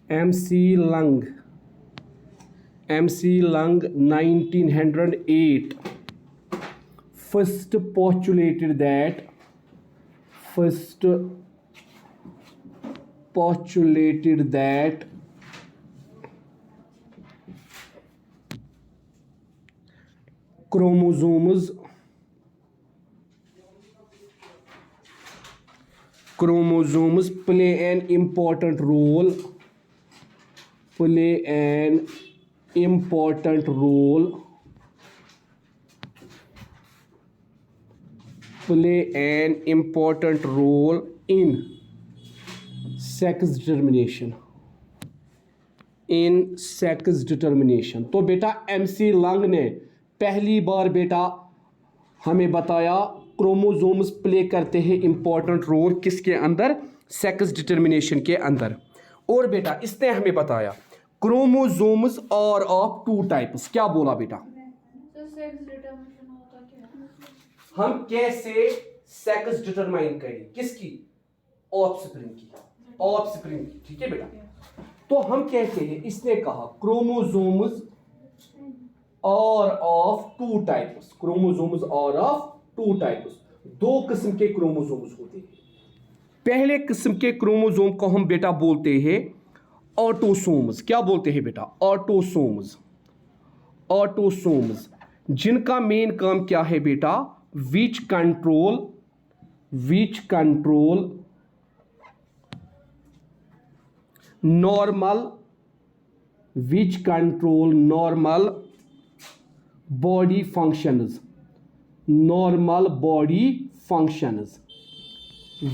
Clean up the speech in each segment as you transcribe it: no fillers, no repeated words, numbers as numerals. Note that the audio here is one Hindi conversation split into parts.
MC Lung, 1908 first postulated that chromosomes play an important role in sex determination। तो बेटा MC लंग ने पहली बार बेटा हमें बताया क्रोमोसोम्स प्ले करते हैं इंपॉर्टेंट रोल किसके अंदर, सेक्स डिटर्मिनेशन के अंदर। और बेटा इसने हमें बताया chromosomes are of two types. क्या बोला बेटा? हम कैसे सेक्स डिटरमाइन करें, किसकी? ऑफस्प्रिंग की, ठीक है बेटा। तो हम कहते हैं, इसने कहा chromosomes are of two types, दो किस्म के क्रोमोसोम्स होते हैं। पहले किस्म के क्रोमोसोम को हम बेटा बोलते हैं ऑटोसोम्स। क्या बोलते हैं बेटा? ऑटोसोम्स, जिनका मेन काम क्या है बेटा? विच control normal body functions,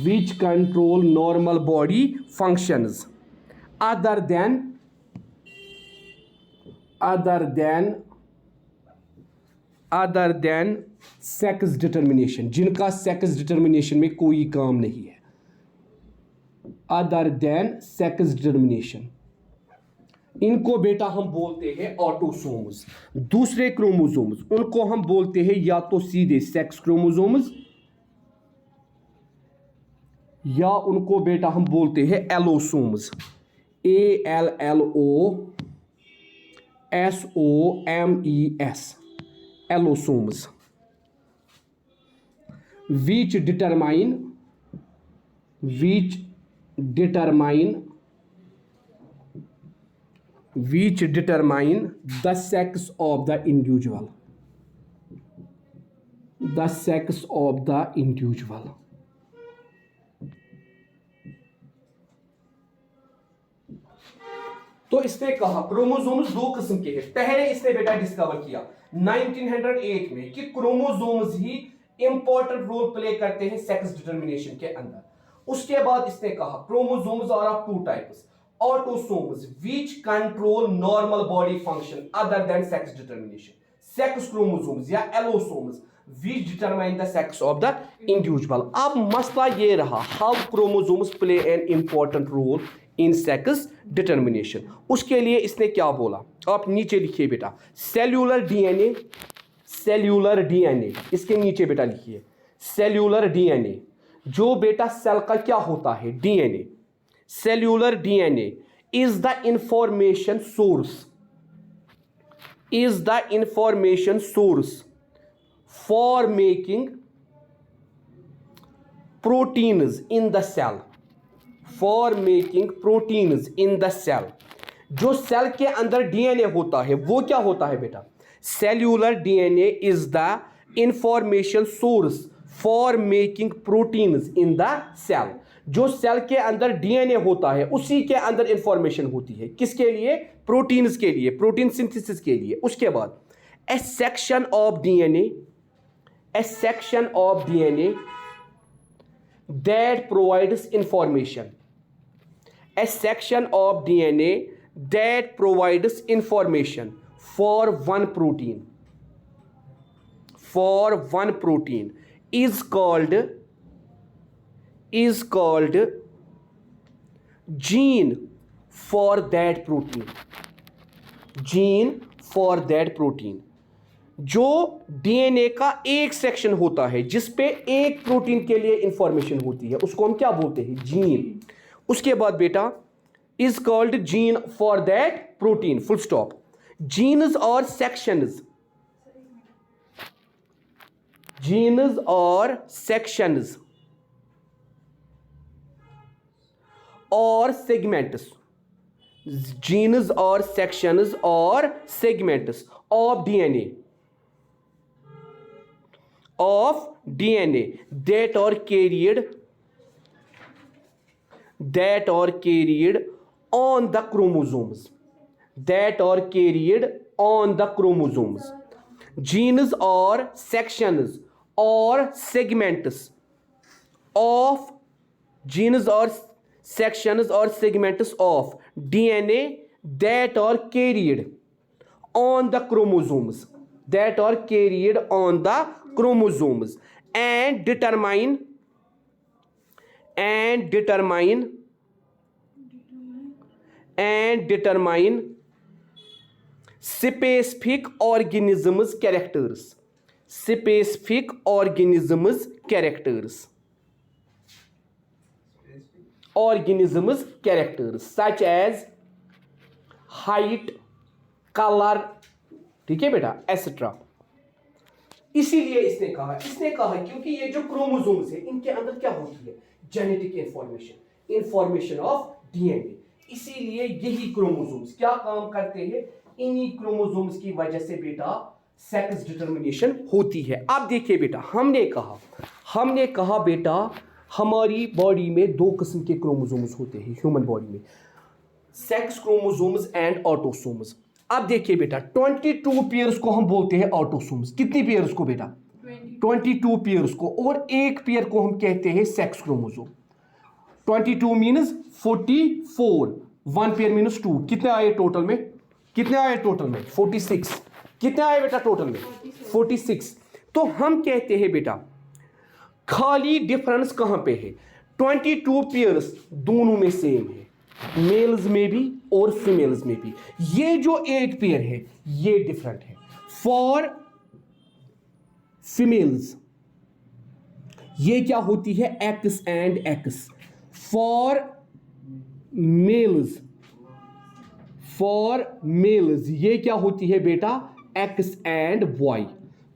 which control normal body functions other than sex determination, जिनका सेक्स डिटर्मिनेशन में कोई काम नहीं है। अदर देन सेक्स डिटर्मिनेशन, इनको बेटा हम बोलते हैं ऑटोसोम्स। दूसरे क्रोमोसोम्स, उनको हम बोलते हैं या तो सीधे सेक्स क्रोमोसोम्स, या उनको बेटा हम बोलते हैं allosomes. ALLOSOMES, allosomes. which determine the sex of the individual, तो इसने कहा क्रोमोसोम्स दो किस्म के हैं। पहले इसने बेटा डिस्कवर किया 1908 में कि क्रोमोसोम्स ही इंपॉर्टेंट रोल प्ले करते हैं सेक्स डिटर्मिनेशन के अंदर। उसके बाद इसने कहा chromosomes are of two types, autosomes which control normal body function other than sex determination, sex chromosomes या allosomes which determine the sex of the individual. अब मसला ये रहा, how chromosomes play an important role in sex determination. उसके लिए इसने क्या बोला, आप नीचे लिखिए बेटा, सेल्यूलर डीएनए, इसके नीचे बेटा लिखिए सेल्यूलर डीएनए, जो बेटा सेल का क्या होता है? DNA. Cellular DNA is the information source for making proteins in the cell. जो सेल के अंदर डीएनए होता है वो क्या होता है बेटा? Cellular DNA is the information source for making proteins in the cell. जो सेल के अंदर डीएनए होता है उसी के अंदर इंफॉर्मेशन होती है, किसके लिए? प्रोटीन्स के लिए, प्रोटीन सिंथेसिस के लिए। उसके बाद A section of DNA that provides information, a section of DNA that provides information for one protein is called gene for that protein। जो डीएनए का एक सेक्शन होता है जिसपे एक प्रोटीन के लिए इंफॉर्मेशन होती है, उसको हम क्या बोलते हैं? जीन। उसके बाद बेटा is called gene for that protein, full stop. Genes or sections, genes or sections or segments, genes or sections or segments of DNA, that are carried on the chromosomes, that are carried on the chromosomes. Genes or sections or segments of, genes or sections or segments of DNA that are carried on the chromosomes, that are carried on the chromosomes, and determine specific organisms characters, specific organisms characters, organisms characters such as height, color, ठीक है बेटा, एसेट्रा. इसीलिए इसने कहा क्योंकि ये जो क्रोमोसोम्स है इनके अंदर क्या होती है, जेनेटिक इंफॉर्मेशन ऑफ डीएनए. इसीलिए यही क्रोमोसोम्स क्या काम करते हैं, इन्हीं क्रोमोसोम्स की वजह से बेटा सेक्स डिटरमिनेशन होती है. अब देखिए बेटा, हमने कहा बेटा हमारी बॉडी में दो किस्म के क्रोमोसोम्स होते हैं ह्यूमन बॉडी में, सेक्स क्रोमोसोम्स एंड ऑटोसोम्स. अब देखिए बेटा 22 पेयर्स को हम बोलते हैं ऑटोसोम्स. कितनी पेयर्स को बेटा, 22 पेयर्स को, और एक पेयर को हम कहते हैं sex chromosome. 22 means 44, 1 pair means 2. कितने आए टोटल में, 46. कितने आए बेटा टोटल में, 46. तो हम कहते हैं बेटा खाली डिफरेंस कहां पे है, 22 पेयर्स दोनों में सेम है, मेल्स में भी और फीमेल्स में भी. ये जो 8 पेयर है ये डिफरेंट है. फॉर फीमेल्स ये क्या होती है, x and x. For mails ये क्या होती है बेटा, एक्स एंड वाई.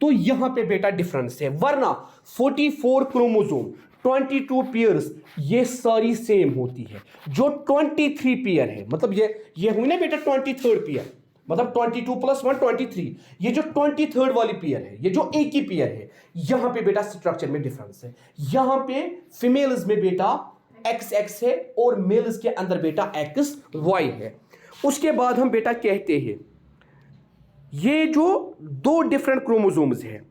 तो यहां पे बेटा डिफरेंस है, वरना 44 क्रोमोसोम 22 पेयर्स ये सारी सेम होती है. जो 23 पेयर है, मतलब ये हुई ना बेटा 23rd पेयर, मतलब 22 + 1 23. ये जो 23rd वाली पेयर है, ये जो एक ही पेयर है, यहां पे बेटा स्ट्रक्चर में डिफरेंस है. यहां पे फीमेल्स में बेटा XX है और मेल्स के अंदर बेटा XY है. उसके बाद हम बेटा कहते हैं ये जो दो डिफरेंट क्रोमोसोम्स है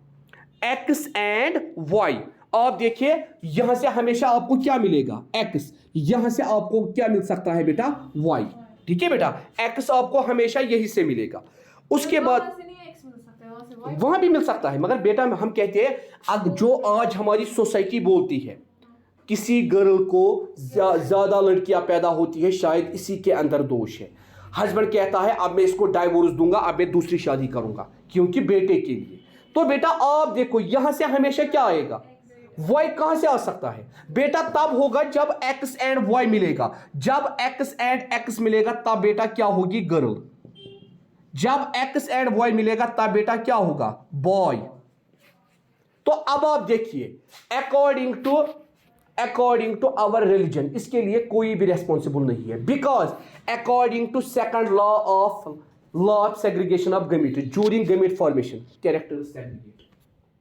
X एंड Y. आप देखिए यहां से हमेशा आपको क्या मिलेगा, X. यहां से आपको क्या मिल सकता है बेटा, Y. ठीक है बेटा, X आपको हमेशा यही से मिलेगा. उसके बाद वहां भी मिल सकता है, मगर बेटा हम कहते हैं जो आज हमारी सोसाइटी बोलती है किसी गर्ल को ज्यादा लड़कियां पैदा होती है, शायद इसी के अंदर दोष है. हस्बैंड कहता है अब मैं इसको डाइवोर्स दूंगा, अब मैं दूसरी शादी करूंगा क्योंकि बेटे के लिए. तो बेटा आप देखो यहां से हमेशा क्या आएगा, Y कहां से आ सकता है बेटा, तब होगा जब X एंड Y मिलेगा. जब X एंड X मिलेगा तब बेटा क्या होगी, गर्ल. जब X एंड Y मिलेगा तब बेटा क्या होगा, बॉय. तो अब आप देखिए अकॉर्डिंग टू आवर रिलीजन इसके लिए कोई भी रेस्पॉन्सिबल नहीं है, because according to second law of segregation of gamete during gamete formation, characters segregate.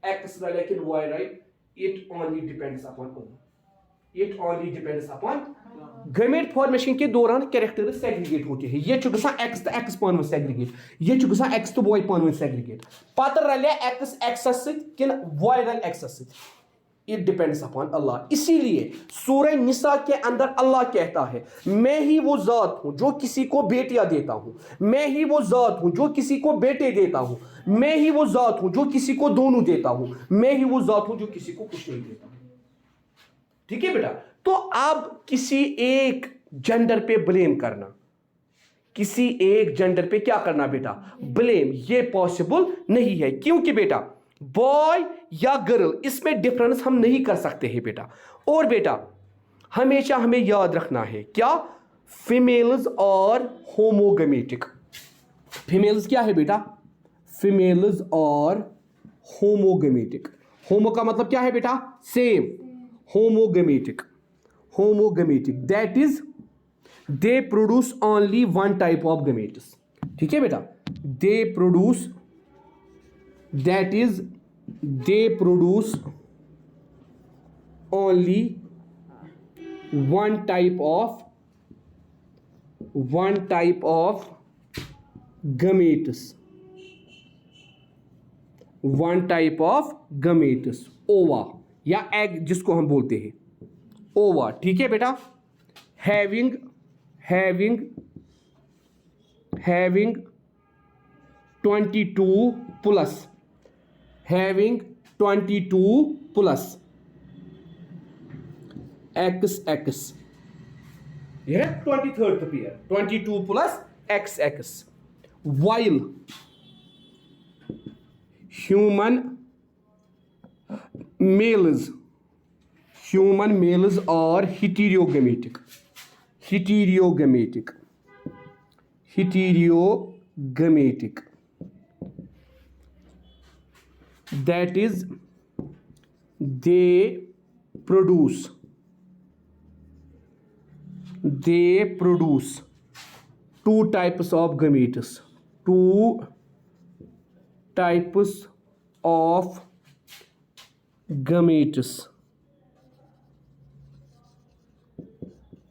X लेकिन Y right, it only depends upon gamete formation के दौरान कैरेक्टर सेग्रीगेट होते हैं. ये चुका X तो X पान में सेग्रीगेट, ये चुका X तो Y पान में सेग्रीगेट. पता रले X सत किन Y रल X सत, इट डिपेंड्स अपॉन अल्लाह. इसीलिए सूरह निसा के अंदर अल्लाह कहता है मैं ही वो जात हूं जो किसी को बेटियां देता हूं, मैं ही वो जात हूं जो किसी को बेटे देता हूं, मैं ही वो जात हूं जो किसी को दोनों देता हूं, मैं ही वो जात हूं जो किसी को कुछ नहीं देता. ठीक है बेटा. तो अब किसी एक जेंडर पे ब्लेम करना, किसी एक जेंडर पे क्या करना बेटा, ब्लेम, ये पॉसिबल नहीं है. क्योंकि बेटा बॉय या गर्ल इसमें डिफरेंस हम नहीं कर सकते हैं बेटा. और बेटा हमेशा हमें याद रखना है क्या, फीमेल्स और होमोगेमेटिक। फीमेल्स क्या है बेटा? फीमेल्स और होमोगेमेटिक। होमो का मतलब क्या है बेटा? Same. Homogametic, homogametic that is they produce only one type of gametes. ठीक है बेटा? They produce, that is they produce only one type of gametes, one type of gametes, ओवा या एग जिसको हम बोलते हैं, ओवा। ठीक है बेटा? Having 22 plus, having 22 plus XX, यह है 23rd pair, 22 plus XX, while human males are heterogametic, that is they produce two types of gametes,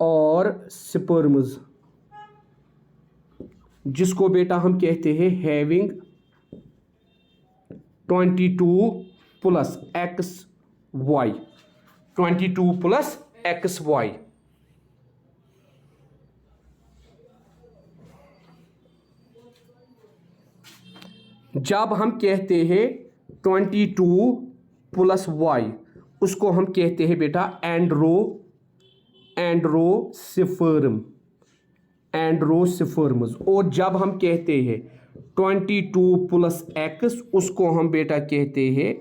और sperms, जिसको बेटा हम कहते हैं having 22 plus XY, 22 plus XY। जब हम कहते हैं 22 प्लस Y, उसको हम कहते हैं बेटा एंड्रोसिफर्म्स। और जब हम कहते हैं 22 प्लस X, उसको हम बेटा कहते हैं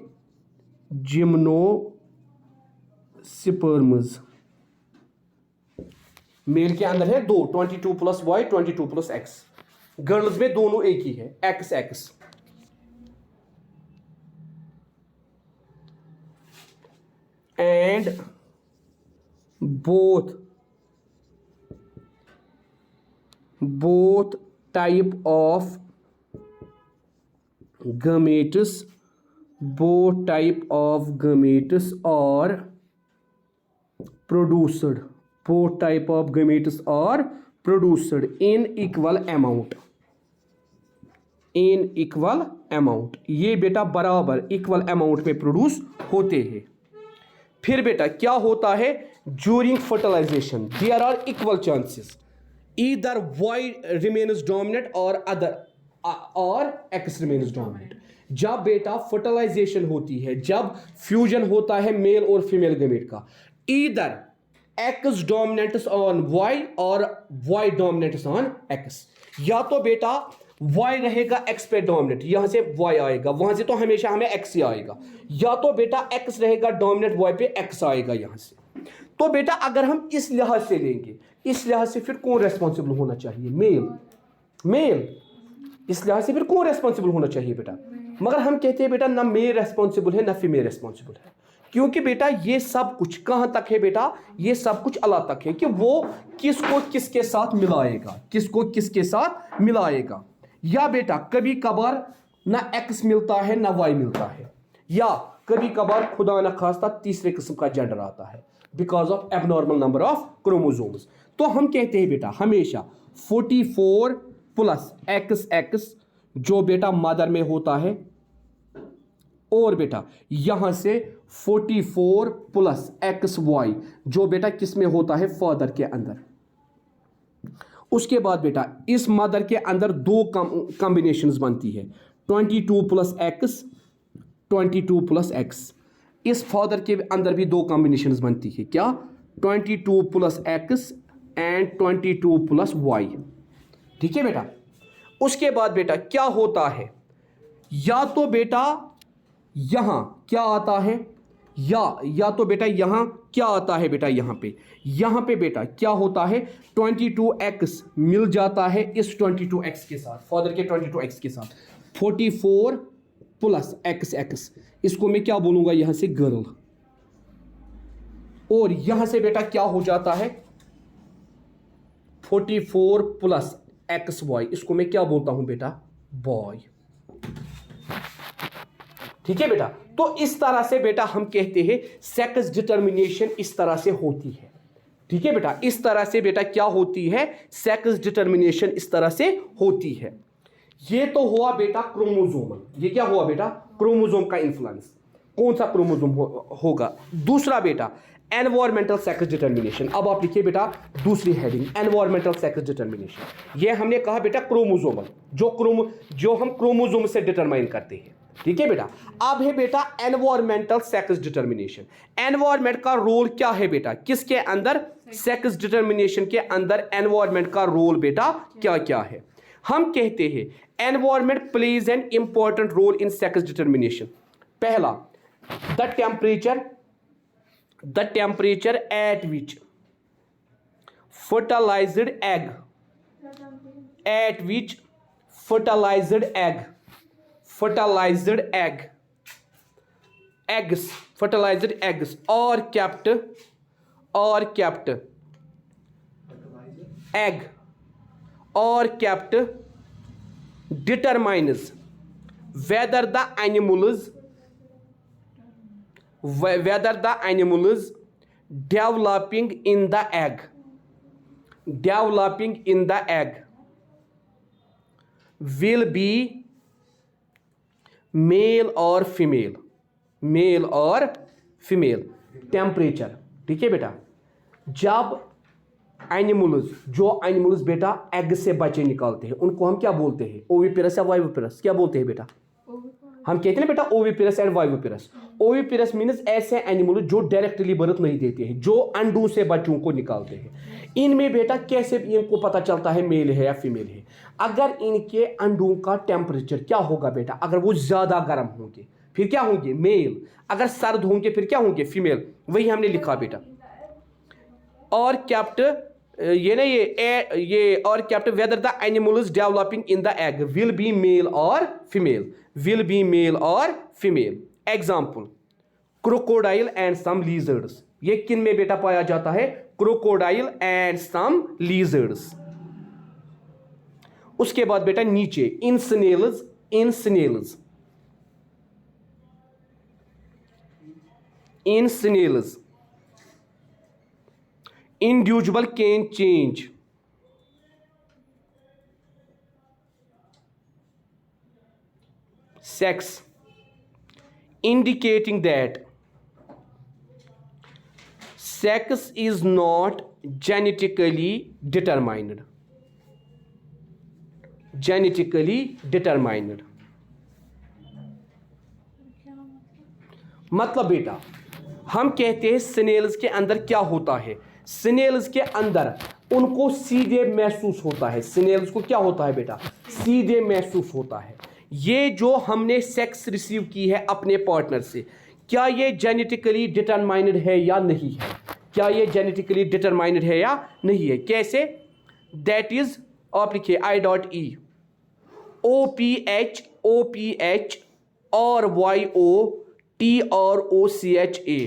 जिम्नोस्पर्म्स। मेल के अंदर है दो, 22 plus Y, 22 plus X। Girls में दोनों एक ही है, XX। And both type of gametes are produced in equal amount, ये बेटा बराबर इक्वल अमाउंट में प्रोड्यूस होते हैं। फिर बेटा क्या होता है? During fertilization there are equal chances, either Y remains dominant और एक्स रिमेन्स डोमिनेंट। जब बेटा फर्टिलाइजेशन होती है, जब फ्यूजन होता है मेल और फीमेल गमेट का, ईदर एक्स डोमिनेंट्स ऑन वाई और वाई डोमिनेंट्स ऑन एक्स। या तो बेटा y रहेगा x पे डोमिनेंट, यहां से y आएगा, वहां से तो हमेशा हमें x ही आएगा। या तो बेटा x रहेगा डोमिनेंट, y पे x आएगा यहां से। तो बेटा अगर हम इस लिहाज से लेंगे, इस लिहाज से फिर कौन रेस्पॉन्सिबल होना चाहिए? मेल। इस लिहाज से फिर कौन रेस्पॉन्सिबल होना चाहिए बेटा? मगर हम कहते हैं बेटा ना मेल रेस्पॉन्सिबल है ना फीमेल रेस्पॉन्सिबल है, क्योंकि बेटा ये सब कुछ कहां तक है बेटा? ये सब कुछ अल्लाह तक है कि वो किसको किसके साथ मिलाएगा। या बेटा कभी कभार ना X मिलता है ना Y मिलता है, या कभी कभार खुदा न खास्ता तीसरे किस्म का जेंडर आता है because of abnormal number of chromosomes. तो हम कहते हैं बेटा हमेशा 44 प्लस XX जो बेटा मदर में होता है, और बेटा यहां से 44 प्लस XY जो बेटा किस में होता है? फादर के अंदर। उसके बाद बेटा इस मदर के अंदर दो कॉम्बिनेशंस बनती है, 22 प्लस X, 22 प्लस X। इस फादर के अंदर भी दो कॉम्बिनेशंस बनती है, क्या? 22 plus X and 22 plus Y। ठीक है बेटा? उसके बाद बेटा क्या होता है? या तो बेटा यहां क्या आता है? या तो बेटा यहां क्या आता है बेटा, यहां पे बेटा क्या होता है 22x मिल जाता है इस 22x के साथ, फादर के 22x के साथ, 44 प्लस x, इसको मैं क्या बोलूंगा यहां से गर्ल, और यहां से बेटा क्या हो जाता है 44 प्लस XY, इसको मैं क्या बोलता हूं बेटा बॉय। ठीक है बेटा, तो इस तरह से बेटा हम कहते हैं सेक्स डिटर्मिनेशन इस तरह से होती है। ठीक है बेटा, इस तरह से बेटा क्या होती है, सेक्स डिटर्मिनेशन इस तरह से होती है। ये तो हुआ बेटा क्रोमोसोमल, ये क्या हुआ बेटा क्रोमोसोम का इन्फ्लुएंस, कौन सा क्रोमोसोम होगा। दूसरा बेटा एनवायरमेंटल सेक्स डिटर्मिनेशन। अब आप लिखिए बेटा दूसरी हेडिंग एनवायरमेंटल सेक्स डिटर्मिनेशन। ये हमने कहा बेटा क्रोमोसोमल, जो हम क्रोमोसोम से डिटरमाइन करते हैं। ठीक है बेटा, अब है बेटा एनवायरमेंटल सेक्स डिटर्मिनेशन। एनवायरमेंट का रोल क्या है बेटा, किसके अंदर, सेक्स डिटर्मिनेशन के अंदर एनवायरमेंट का रोल बेटा क्या क्या है। हम कहते हैं environment plays an important role in sex determination. पहला, the temperature at which fertilized eggs are kept determines whether the animals developing in the egg will be male or female। Temperature, ठीक है बेटा, जब एनिमल्स बेटा एग से बच्चे निकालते हैं उनको हम क्या बोलते हैं, ओविपेरस या वाइविपेरस, क्या बोलते हैं बेटा, हम कहते हैं बेटा ओविपेरस एंड वाइविपेरस। ओविपेरस मीन्स ऐसे एनिमल जो डायरेक्टली बर्थ नहीं देते हैं, जो अंडों से बच्चों को निकालते हैं। इनमें बेटा कैसे इनको पता चलता है मेल है या फीमेल है, अगर इनके अंडों का टेम्परेचर क्या होगा बेटा, अगर वो ज्यादा गर्म होंगे फिर क्या होंगे मेल, अगर सर्द होंगे फिर क्या होंगे फीमेल। वही हमने लिखा बेटा, और कैप्ट और kept whether the animals developing in the egg will be male और female. Example crocodile and some lizards. ये किन में बेटा पाया जाता है, क्रोकोडाइल एंड सम लीजर्ड्स। उसके बाद बेटा नीचे इन snails individual can change sex, indicating that sex is not genetically determined। मतलब बेटा हम कहते हैं स्नेल्स के अंदर क्या होता है, स्नेल्स के अंदर उनको सीधे महसूस होता है, स्नेल्स को क्या होता है बेटा सीधे महसूस होता है, ये जो हमने सेक्स रिसीव की है अपने पार्टनर से, क्या ये जेनेटिकली डिटरमाइंड है या नहीं है, कैसे, दैट इज आप लिखिए I.E OPH और YOTROCHA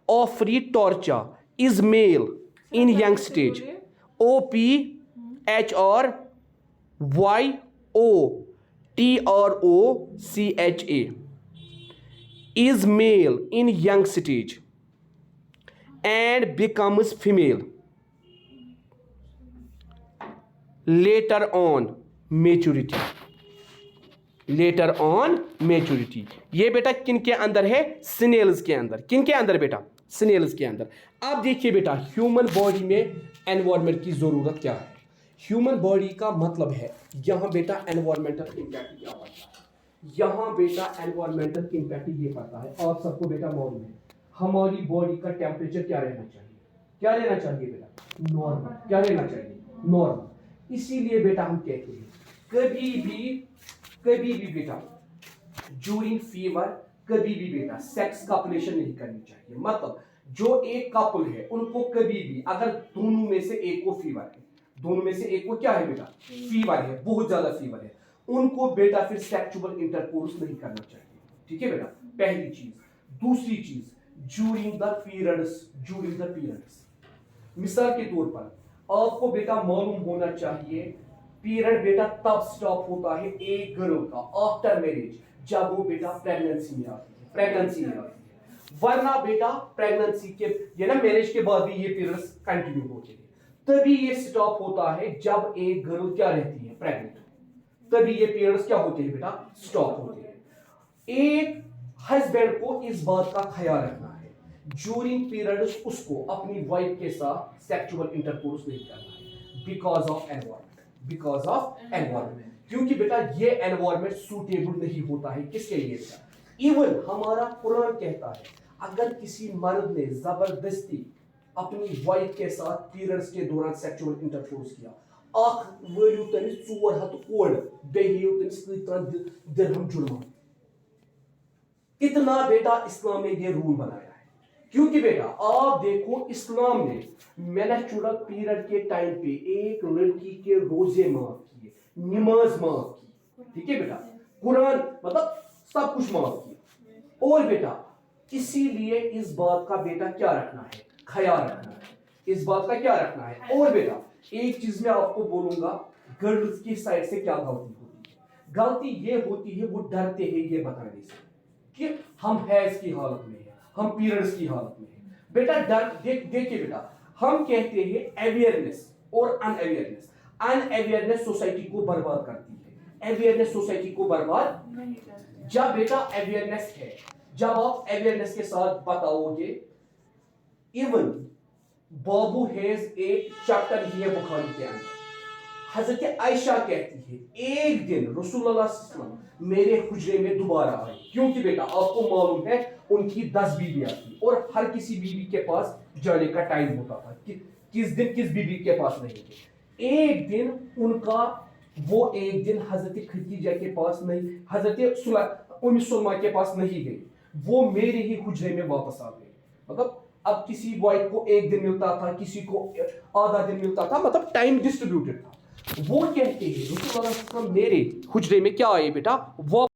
ऑफरी टॉर्चा is male in young stage। OPH और YOTROCHA is male in young stage and becomes female later on maturity। ये बेटा किन के अंदर है, स्नेल्स के अंदर। किन के अंदर बेटा, स्नेल्स के अंदर। अब देखिए बेटा ह्यूमन बॉडी में एनवायरनमेंट की जरूरत क्या है। ह्यूमन बॉडी का मतलब है यहाँ बेटा एनवायरमेंटल इम्पैक्ट क्या पड़ता है, यहाँ बेटा एनवायरमेंटल इम्पैक्ट ये पड़ता है। आप सबको बेटा मालूम है हमारी बॉडी का टेम्परेचर क्या रहना चाहिए बेटा नॉर्मल। इसीलिए बेटा हम कहते हैं कभी भी बेटा ड्यूरिंग फीवर कभी भी बेटा सेक्स कपलेशन नहीं करनी चाहिए। मतलब जो एक कपल है उनको कभी भी, अगर दोनों में से एक को फीवर है, दोनों में से एक को क्या है बेटा, फीवर है, बहुत ज्यादा फीवर है, उनको बेटा फिर सेक्सुअल इंटरकोर्स नहीं करना चाहिए। ठीक है बेटा, पहली चीज। दूसरी चीज, ड्यूरिंग द पीरियड्स, मिसाल के तौर पर आपको बेटा मालूम होना चाहिए पीरियड बेटा तब स्टॉप होता है एक गर्ल का आफ्टर मैरिज, जब वो बेटा प्रेगनेंसी में आती है, वरना बेटा प्रेगनेंसी के ये ना मैरिज के बाद भी ये पीरियड्स कंटिन्यू होते हैं। तभी ये स्टॉप होता है जब एक गर्ल क्या रहती है, प्रेग्नेंट, तभी ये पीरियड्स क्या होते हैं बेटा, स्टॉप होते हैं। एक हस्बैंड को इस बात का ख्याल रखना है ड्यूरिंग पीरियड्स उसको अपनी वाइफ के साथ सेक्सुअल इंटरकोर्स नहीं करना है, बिकॉज ऑफ एनवायरमेंट, क्योंकि बेटा ये एनवायरमेंट सूटेबल नहीं होता है किसके लिए बेटा। इवन हमारा कुरान कहता है अगर किसी मर्द ने जबरदस्ती अपनी वाइफ के साथ पीरियड्स के दौरान सेक्सुअल इंटरकोर्स किया, आख वरियो तमिस 400 कोड़ बेहियो तमिस दिरहम जुर्माना। इतना बेटा इस्लाम ने ये रूल बनाया है, क्योंकि बेटा आप देखो इस्लाम ने मेंस्ट्रुअल पीरियड के टाइम पे एक लड़की के रोजे माफ किए, नमाज माफ की, ठीक है बेटा, कुरान मतलब सब कुछ माफ किया। और बेटा इसीलिए इस बात का बेटा क्या रखना है, ख्याल रखना है, इस बात का क्या रखना है। और बेटा एक चीज मैं आपको बोलूंगा, गर्ल्स की साइड से क्या गलती होती है, गलती ये होती है वो डरते हैं ये बताने से कि हम हैज की हालत में है, हम पीरियड्स की हालत में है। बेटा डर देखिए बेटा, हम कहते हैं अवेयरनेस और अनअवेयरनेस, अनअवेयरनेस सोसाइटी को बर्बाद करती है, अवेयरनेस सोसाइटी को बर्बाद नहीं करती। जब बेटा अवेयरनेस है, जब आप अवेयरनेस के साथ बताओगे, इवन बाबू हैज एक चैप्टर ही है बुखारी के अंदर, हजरत आयशा कहती है एक दिन रसूलुल्लाह सल्लल्लाहु अलैहि वसल्लम मेरे हुजरे में दोबारा आए, क्योंकि बेटा आपको मालूम है उनकी 10 बीवियां थी और हर किसी बीवी के पास जाने का टाइम होता था कि किस दिन किस बीवी के पास नहीं थे। एक दिन उनका वो एक दिन हजरत खदीजा के पास नहीं, हजरत उम्मे सुलमा के पास नहीं गई, वो मेरे ही हुजरे में वापस आ गई। मतलब अब किसी वाइफ को एक दिन मिलता था, किसी को आधा दिन मिलता था, मतलब टाइम डिस्ट्रीब्यूटेड था। वो कहते हैं रसूलुल्लाह सल्लल्लाहु अलैहि वसल्लम मेरे हुजरे में क्या आए बेटा, वो